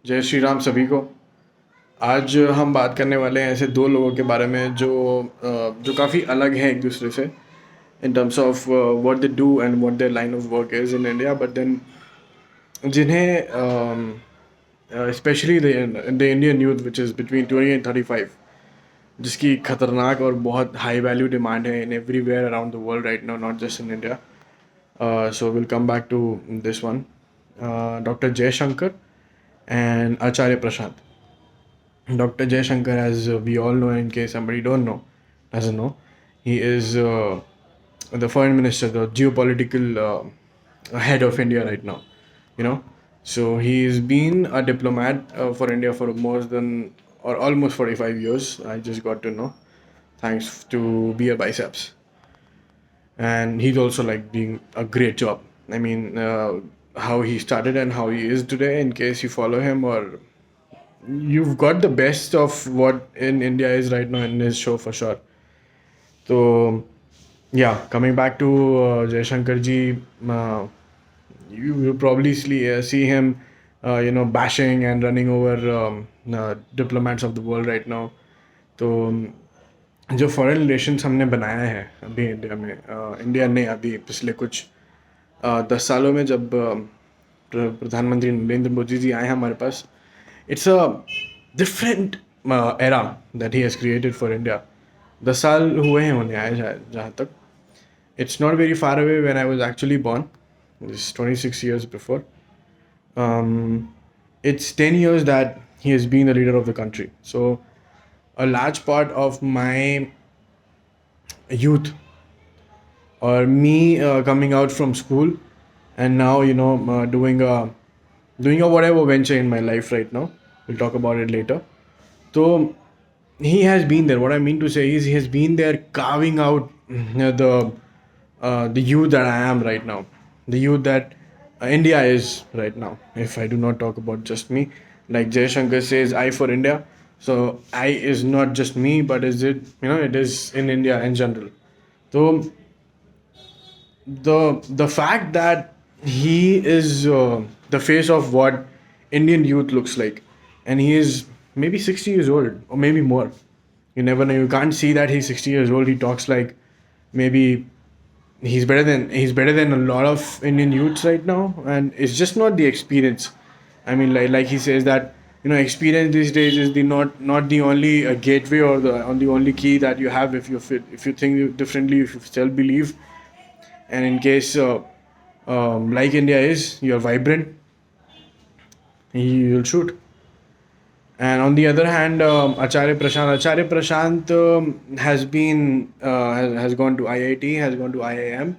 जय श्री राम सभी को। आज हम बात करने वाले हैं ऐसे दो लोगों के बारे में जो काफ़ी अलग हैं एक दूसरे से in terms of what they do and what their line of work is in India, but then जिन्हें especially the Indian youth which is between 20 and 35, जिसकी खतरनाक और बहुत हाई वैल्यू डिमांड है in everywhere around the world right now, not just in India. So we'll come back to this one. Dr. Jay Shankar and Acharya Prashant. Dr. Jaishankar, as we all know, in case somebody doesn't know, he is the foreign minister, the geopolitical head of India right now. You know, so he's been a diplomat for India for more than or almost 45 years. I just got to know, thanks to Beer Biceps, and he's also like doing a great job. I mean, how he started and how he is today. In case you follow him or you've got the best of what in India is right now in his show for sure. So yeah, coming back to Jaishankar ji, you probably see him, bashing and running over diplomats of the world right now. तो जो foreign relations हमने बनाया है अभी India में, India ने अभी पिछले कुछ 10 सालों में जब प्रधानमंत्री नरेंद्र मोदी जी आए हमारे पास, it's a different era that he has created for India. 10 साल हुए हैं उन्हें आए शायद जहाँ तक. It's not very far away when I was actually born. It's 26 years before. It's 10 years that he has been the leader of the country. So a large part of my youth or me coming out from school and now doing a whatever venture in my life right now. We'll talk about it later. So he has been there. What I mean to say is he has been there carving out the youth that I am right now, the youth that India is right now. If I do not talk about just me, like Jay Shankar says, I for India. So I is not just me, but is it it is in India in general. So the fact that he is the face of what Indian youth looks like, and he is maybe 60 years old or maybe more. You never know. You can't see that he's 60 years old. He talks like maybe he's better than a lot of Indian youths right now, and it's just not the experience. I mean, like he says that experience these days is not the only gateway or the only key that you have if you think differently, if you still believe. And in case like India is, you're vibrant, you'll shoot. And on the other hand, Acharya Prashant has been has gone to IIT, has gone to IIM,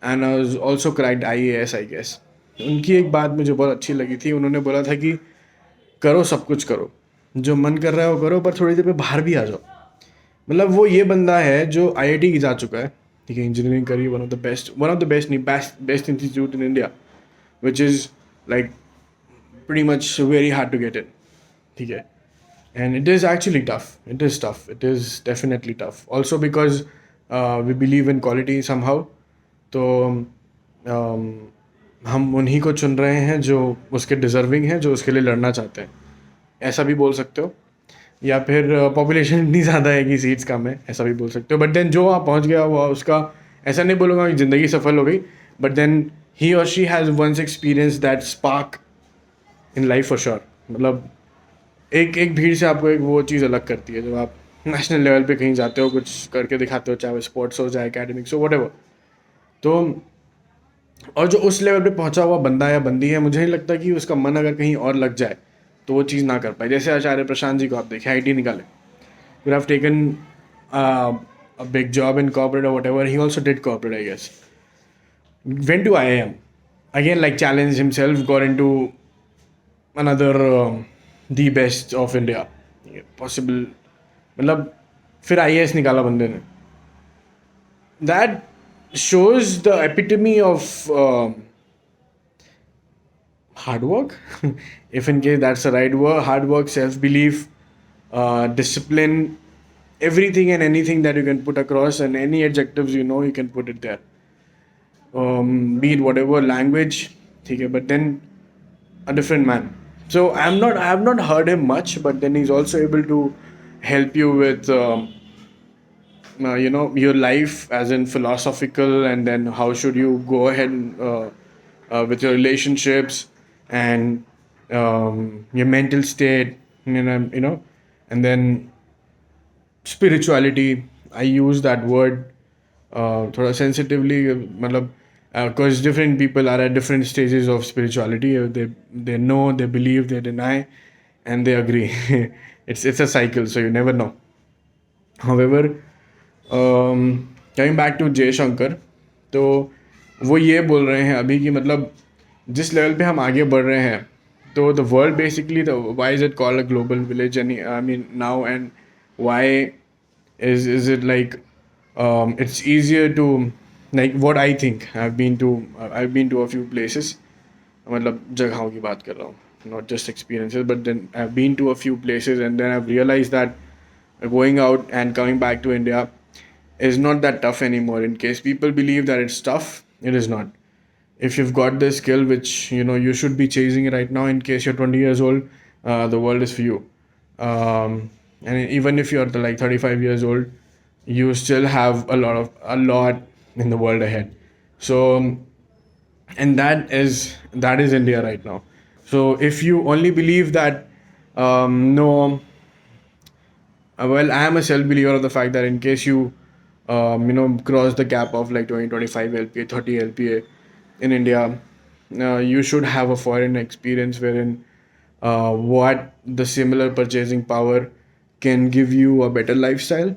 and has also cracked IAS, I guess. उनकी एक बात मुझे बहुत अच्छी लगी थी. उन्होंने बोला था कि करो, सब कुछ करो, जो मन कर रहा है वो करो, पर थोड़ी देर पे बाहर भी आ जाओ. मतलब वो ये बंदा है जो IIT की जा चुका है, ठीक है, इंजीनियरिंग करी, one of the best institute in India, which is like pretty much very hard to get in. ठीक है. And it is actually tough. It is tough. It is definitely tough. Also because we believe in quality somehow. तो हम उन्हीं को चुन रहे हैं जो उसके डिज़र्विंग हैं, जो उसके लिए लड़ना चाहते हैं. ऐसा भी बोल सकते हो. या फिर पॉपुलेशन इतनी ज़्यादा है कि सीट्स कम है, ऐसा भी बोल सकते हो. बट देन जो वहाँ पहुँच गया वो उसका, ऐसा नहीं बोलूँगा कि ज़िंदगी सफल हो गई, बट देन ही और she has once experience that spark in life for sure. मतलब एक भीड़ से आपको एक वो चीज़ अलग करती है जब आप नेशनल लेवल पे कहीं जाते हो, कुछ करके दिखाते हो, चाहे वो स्पोर्ट्स हो, चाहे एकेडमिक्स हो, व्हाटएवर. तो और जो उस लेवल पे पहुंचा हुआ बंदा या बंदी है, मुझे नहीं लगता कि उसका मन अगर कहीं और लग जाए तो वो चीज़ ना कर पाए. जैसे आचार्य प्रशांत जी को आप देखें, IT निकाले, would have taken a big job in corporate or whatever. He also did corporate, I guess. Went to IIM. Again, like challenged himself, got into another the best of India. Possible. मतलब फिर IAS निकाला बंदे ने. That shows the epitome of hard work. If in case that's the right word, hard work, self-belief, discipline, everything and anything that you can put across, and any adjectives you can put it there. Be it whatever language, ठीक है, but then a different man. So I have not heard him much, but then he's also able to help you with your life as in philosophical, and then how should you go ahead with your relationships and your mental state, and then spirituality. I use that word थोड़ा sensitively, मतलब because different people are at different stages of spirituality. They know, they believe, they deny, and they agree. It's a cycle, so you never know. However, coming back to Jai Shankar, तो वो ये बोल रहे हैं अभी कि मतलब जिस लेवल पे हम आगे बढ़ रहे हैं, तो the world basically, the why is it called a global village, and I mean now, and why is it like it's easier to, like what I think, I've been to a few places, मतलब जगहों की बात कर रहा हूँ, not just experiences, but then I've been to a few places, and then I've realized that going out and coming back to India is not that tough anymore. In case people believe that it's tough, it is not. If you've got this skill, which you should be chasing right now, in case you're 20 years old, the world is for you. And even if you're like 35 years old, you still have a lot in the world ahead. So, and that is India right now. So if you only believe that, no, well, I am a self believer of the fact that in case you, cross the gap of like 20, 25 LPA, 30 LPA in India, you should have a foreign experience wherein what the similar purchasing power can give you a better lifestyle.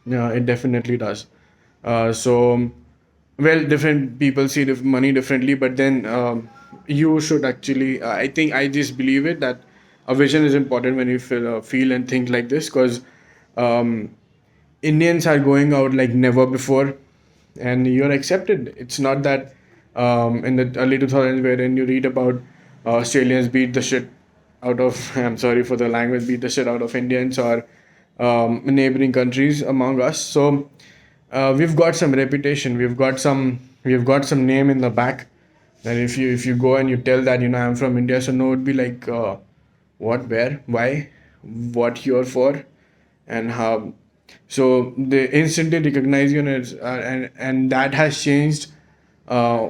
Yeah, it definitely does. So, well, different people see money differently, but then you should actually, I think, I just believe it that a vision is important when you feel and think like this, because um, Indians are going out like never before, and you're accepted. It's not that in the early 2000s, wherein you read about Australians beat the shit out of, I'm sorry for the language, beat the shit out of Indians, or neighboring countries among us. So we've got some reputation, we've got some name in the back. That if you go and you tell that I'm from India, so no, it would be like what, where, why, what you're for, and how. So they instantly recognize you, and and that has changed uh,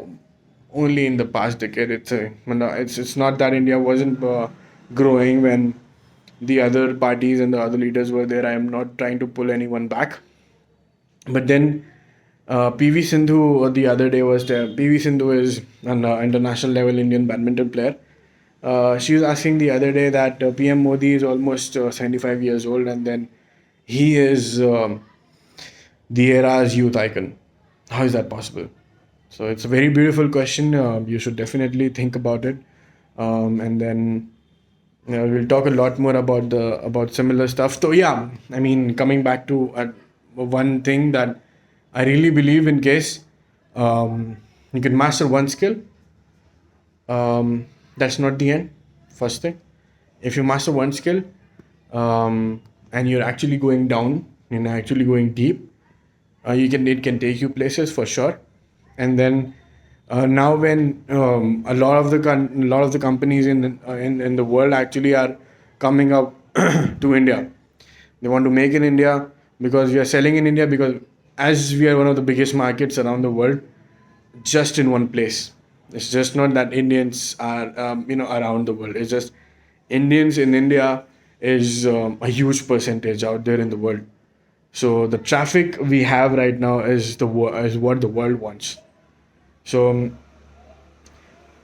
only in the past decade. It's not that India wasn't growing when the other parties and the other leaders were there. I am not trying to pull anyone back, but then PV Sindhu the other day was there. PV Sindhu is an international level Indian badminton player. She was asking the other day that PM Modi is almost 75 years old, and then he is the era's youth icon. How is that possible? So it's a very beautiful question. You should definitely think about it, and then we'll talk a lot more about similar stuff. So yeah, I mean, coming back to one thing that I really believe, in case you can master one skill, that's not the end. First thing, if you master one skill, and you're actually going down, you're actually going deep, it can take you places for sure. And then now when a lot of the companies in the world actually are coming up to India, they want to make in India, because we are selling in India, because as we are one of the biggest markets around the world, just in one place. It's just not that Indians are around the world. It's just Indians in India is a huge percentage out there in the world. So the traffic we have right now is what the world wants. So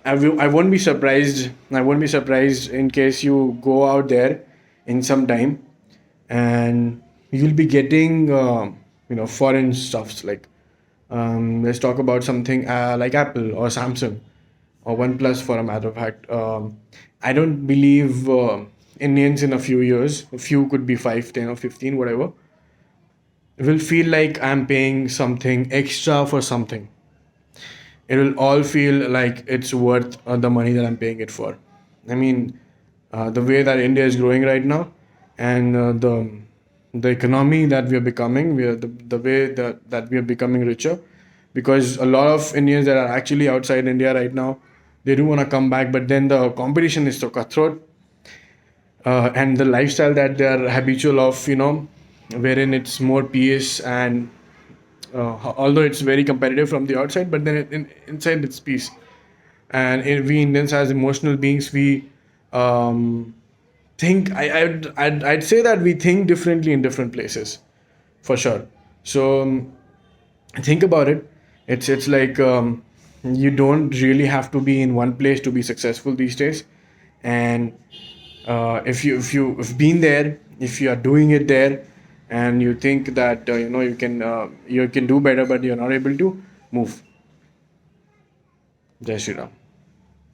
I won't be surprised. I won't be surprised in case you go out there in some time, and you'll be getting foreign stuffs, like let's talk about something like Apple or Samsung or OnePlus, for a matter of fact. I don't believe Indians in a few years, a few could be 5, 10, or 15, whatever, will feel like I'm paying something extra for something. It will all feel like it's worth the money that I'm paying it for. I mean, the way that India is growing right now, and the economy that we are becoming, the way that we are becoming richer, because a lot of Indians that are actually outside India right now, they do want to come back, but then the competition is so cutthroat. and the lifestyle that they are habitual of, wherein it's more peace and although it's very competitive from the outside, but then inside it's peace. And we Indians, as emotional beings, we um, think I'd say that we think differently in different places, for sure. So think about it. It's like you don't really have to be in one place to be successful these days. And if been there, if you are doing it there, and you think that you can do better, but you're not able to move. Jai Shri Ram.